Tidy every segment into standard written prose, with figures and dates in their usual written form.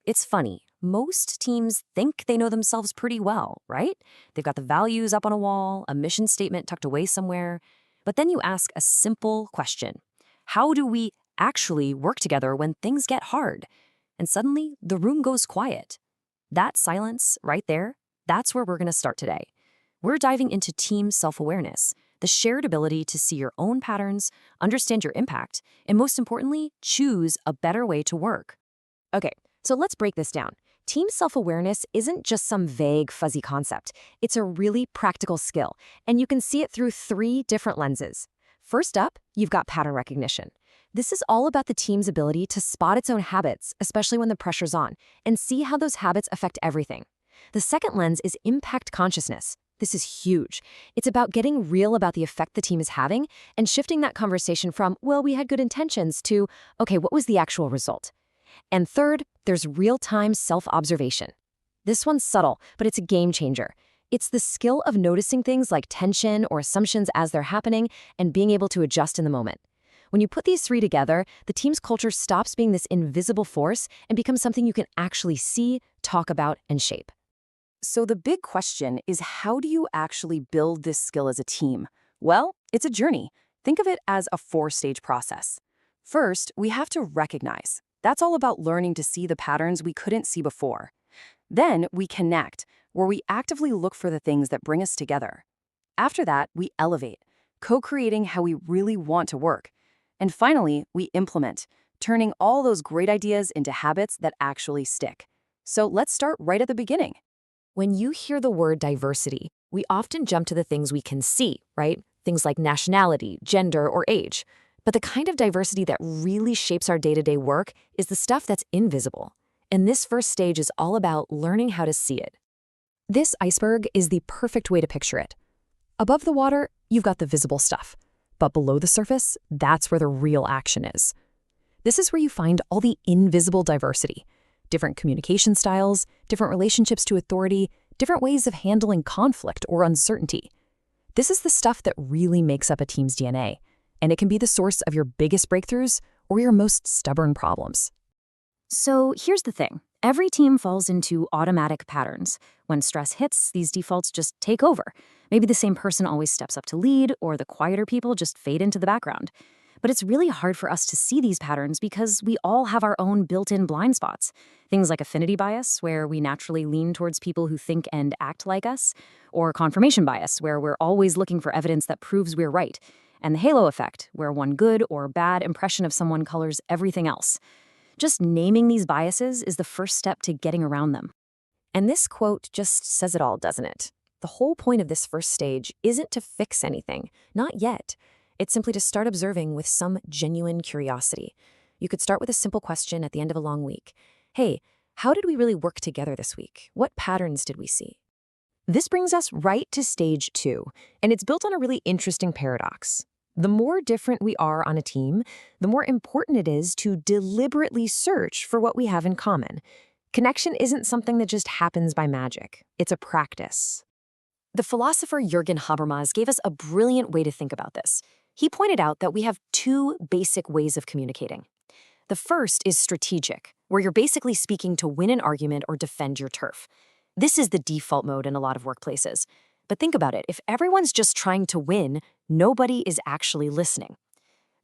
It's funny. Most teams think they know themselves pretty well, right? They've got the values up on a wall, a mission statement tucked away somewhere. But then you ask a simple question. How do we actually work together when things get hard? And suddenly, the room goes quiet. That silence right there, that's where we're going to start today. We're diving into team self-awareness, the shared ability to see your own patterns, understand your impact, and most importantly, choose a better way to work. Okay, so let's break this down. Team self-awareness isn't just some vague, fuzzy concept. It's a really practical skill, and you can see it through 3 different lenses. First up, you've got pattern recognition. This is all about the team's ability to spot its own habits, especially when the pressure's on, and see how those habits affect everything. The second lens is impact consciousness. This is huge. It's about getting real about the effect the team is having and shifting that conversation from, well, we had good intentions to, okay, what was the actual result? And third, there's real-time self-observation. This one's subtle, but it's a game changer. It's the skill of noticing things like tension or assumptions as they're happening and being able to adjust in the moment. When you put these 3 together, the team's culture stops being this invisible force and becomes something you can actually see, talk about, and shape. So the big question is, how do you actually build this skill as a team? Well, it's a journey. Think of it as a 4-stage process. First, we have to recognize. That's all about learning to see the patterns we couldn't see before. Then we connect, where we actively look for the things that bring us together. After that, we elevate, co-creating how we really want to work. And finally, we implement, turning all those great ideas into habits that actually stick. So let's start right at the beginning. When you hear the word diversity, we often jump to the things we can see, right? Things like nationality, gender, or age. But the kind of diversity that really shapes our day-to-day work is the stuff that's invisible. And this first stage is all about learning how to see it. This iceberg is the perfect way to picture it. Above the water, you've got the visible stuff. But below the surface, that's where the real action is. This is where you find all the invisible diversity. Different communication styles, different relationships to authority, different ways of handling conflict or uncertainty. This is the stuff that really makes up a team's DNA, and it can be the source of your biggest breakthroughs or your most stubborn problems. So here's the thing. Every team falls into automatic patterns. When stress hits, these defaults just take over. Maybe the same person always steps up to lead, or the quieter people just fade into the background. But it's really hard for us to see these patterns because we all have our own built-in blind spots. Things like affinity bias, where we naturally lean towards people who think and act like us, or confirmation bias, where we're always looking for evidence that proves we're right, and the halo effect, where one good or bad impression of someone colors everything else. Just naming these biases is the first step to getting around them. And this quote just says it all, doesn't it? The whole point of this first stage isn't to fix anything, not yet. It's simply to start observing with some genuine curiosity. You could start with a simple question at the end of a long week. Hey, how did we really work together this week? What patterns did we see? This brings us right to stage 2, and it's built on a really interesting paradox. The more different we are on a team, the more important it is to deliberately search for what we have in common. Connection isn't something that just happens by magic. It's a practice. The philosopher Jürgen Habermas gave us a brilliant way to think about this. He pointed out that we have 2 basic ways of communicating. The first is strategic, where you're basically speaking to win an argument or defend your turf. This is the default mode in a lot of workplaces. But think about it, if everyone's just trying to win, nobody is actually listening.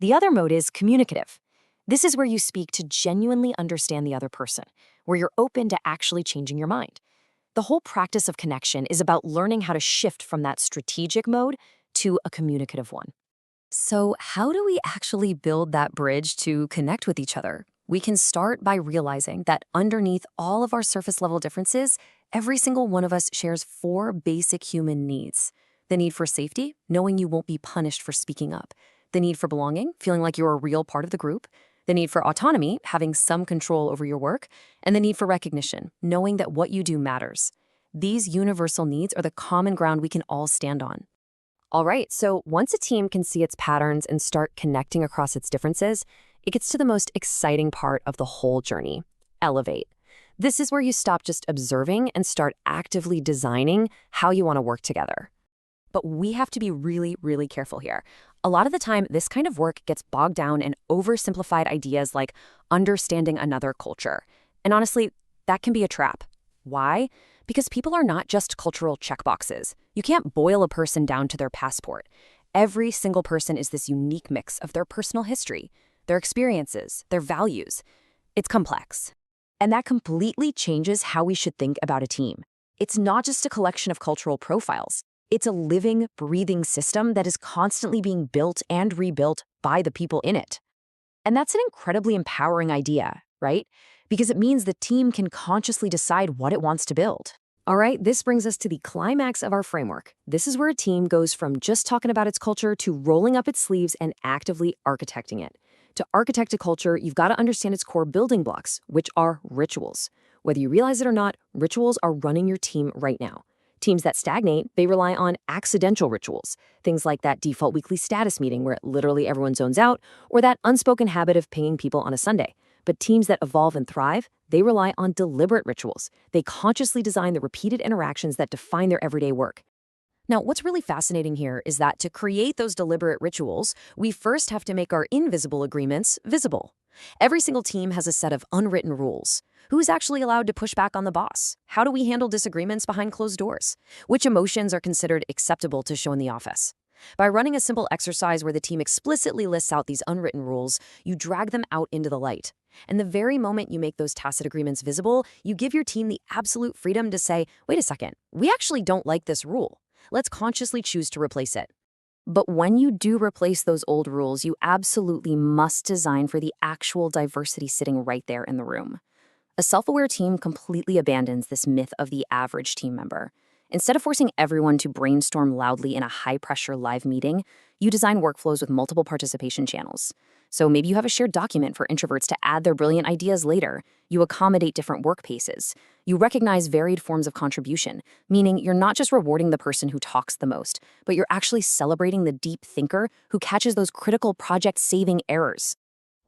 The other mode is communicative. This is where you speak to genuinely understand the other person, where you're open to actually changing your mind. The whole practice of connection is about learning how to shift from that strategic mode to a communicative one. So how do we actually build that bridge to connect with each other? We can start by realizing that underneath all of our surface-level differences, every single one of us shares 4 basic human needs. The need for safety, knowing you won't be punished for speaking up. The need for belonging, feeling like you're a real part of the group. The need for autonomy, having some control over your work. And the need for recognition, knowing that what you do matters. These universal needs are the common ground we can all stand on. All right, so once a team can see its patterns and start connecting across its differences, it gets to the most exciting part of the whole journey: elevate. This is where you stop just observing and start actively designing how you want to work together. But we have to be really, really careful here. A lot of the time, this kind of work gets bogged down in oversimplified ideas like understanding another culture. And honestly, that can be a trap. Why? Because people are not just cultural checkboxes. You can't boil a person down to their passport. Every single person is this unique mix of their personal history, their experiences, their values. It's complex. And that completely changes how we should think about a team. It's not just a collection of cultural profiles. It's a living, breathing system that is constantly being built and rebuilt by the people in it. And that's an incredibly empowering idea, right? Because it means the team can consciously decide what it wants to build. All right, this brings us to the climax of our framework. This is where a team goes from just talking about its culture to rolling up its sleeves and actively architecting it. To architect a culture, you've got to understand its core building blocks, which are rituals. Whether you realize it or not, rituals are running your team right now. Teams that stagnate, they rely on accidental rituals, things like that default weekly status meeting where literally everyone zones out, or that unspoken habit of pinging people on a Sunday. But teams that evolve and thrive, they rely on deliberate rituals. They consciously design the repeated interactions that define their everyday work. Now, what's really fascinating here is that to create those deliberate rituals, we first have to make our invisible agreements visible. Every single team has a set of unwritten rules. Who's actually allowed to push back on the boss? How do we handle disagreements behind closed doors? Which emotions are considered acceptable to show in the office? By running a simple exercise where the team explicitly lists out these unwritten rules, you drag them out into the light. And the very moment you make those tacit agreements visible, you give your team the absolute freedom to say, wait a second, we actually don't like this rule. Let's consciously choose to replace it. But when you do replace those old rules, you absolutely must design for the actual diversity sitting right there in the room. A self-aware team completely abandons this myth of the average team member. Instead of forcing everyone to brainstorm loudly in a high-pressure live meeting, you design workflows with multiple participation channels. So maybe you have a shared document for introverts to add their brilliant ideas later. You accommodate different work paces. You recognize varied forms of contribution, meaning you're not just rewarding the person who talks the most, but you're actually celebrating the deep thinker who catches those critical project-saving errors.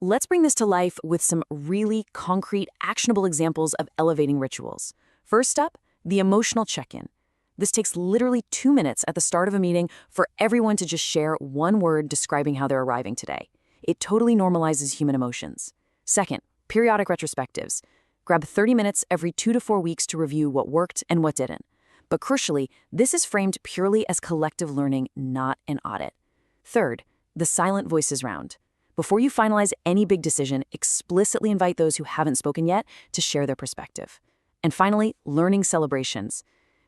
Let's bring this to life with some really concrete, actionable examples of elevating rituals. First up, the emotional check-in. This takes literally 2 minutes at the start of a meeting for everyone to just share one word describing how they're arriving today. It totally normalizes human emotions. Second, periodic retrospectives. Grab 30 minutes every 2 to 4 weeks to review what worked and what didn't. But crucially, this is framed purely as collective learning, not an audit. Third, the silent voices round. Before you finalize any big decision, explicitly invite those who haven't spoken yet to share their perspective. And finally, learning celebrations.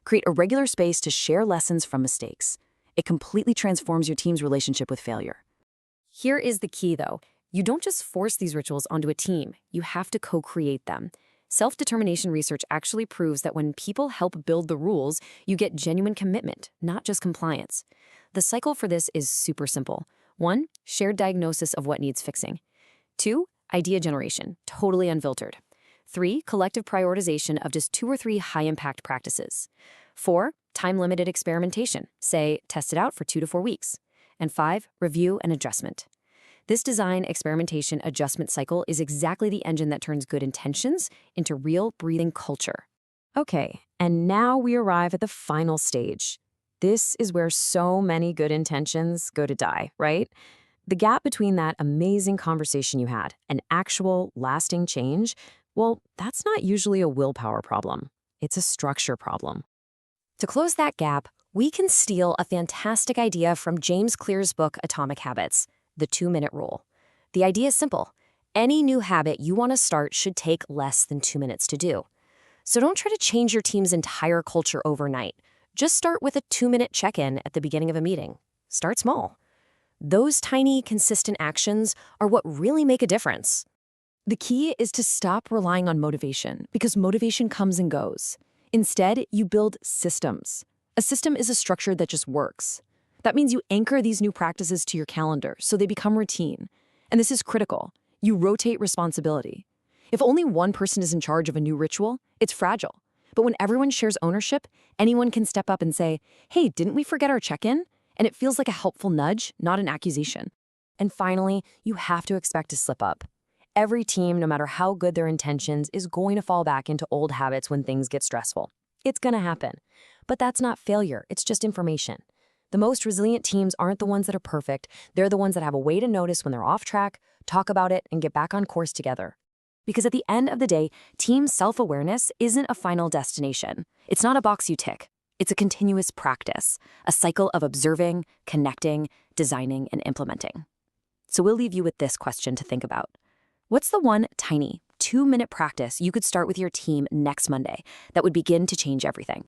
Create a regular space to share lessons from mistakes. It completely transforms your team's relationship with failure. Here is the key, though. You don't just force these rituals onto a team. You have to co-create them. Self-determination research actually proves that when people help build the rules, you get genuine commitment, not just compliance. The cycle for this is super simple. 1, shared diagnosis of what needs fixing. 2, idea generation, totally unfiltered. 3, collective prioritization of just 2 or 3 high-impact practices. 4, time-limited experimentation, say, test it out for 2 to 4 weeks. And 5, review and adjustment. This design, experimentation, adjustment cycle is exactly the engine that turns good intentions into real, breathing culture. Okay, and now we arrive at the final stage. This is where so many good intentions go to die, right? The gap between that amazing conversation you had and actual, lasting change, well, that's not usually a willpower problem. It's a structure problem. To close that gap, we can steal a fantastic idea from James Clear's book, Atomic Habits, the 2-minute rule. The idea is simple. Any new habit you want to start should take less than 2 minutes to do. So don't try to change your team's entire culture overnight. Just start with a 2-minute check-in at the beginning of a meeting. Start small. Those tiny, consistent actions are what really make a difference. The key is to stop relying on motivation, because motivation comes and goes. Instead, you build systems. A system is a structure that just works. That means you anchor these new practices to your calendar so they become routine. And this is critical. You rotate responsibility. If only one person is in charge of a new ritual, it's fragile. But when everyone shares ownership, anyone can step up and say, hey, didn't we forget our check-in? And it feels like a helpful nudge, not an accusation. And finally, you have to expect to slip up. Every team, no matter how good their intentions, is going to fall back into old habits when things get stressful. It's going to happen. But that's not failure, it's just information. The most resilient teams aren't the ones that are perfect. They're the ones that have a way to notice when they're off track, talk about it, and get back on course together. Because at the end of the day, team self-awareness isn't a final destination. It's not a box you tick. It's a continuous practice, a cycle of observing, connecting, designing, and implementing. So we'll leave you with this question to think about. What's the one tiny 2-minute practice you could start with your team next Monday that would begin to change everything?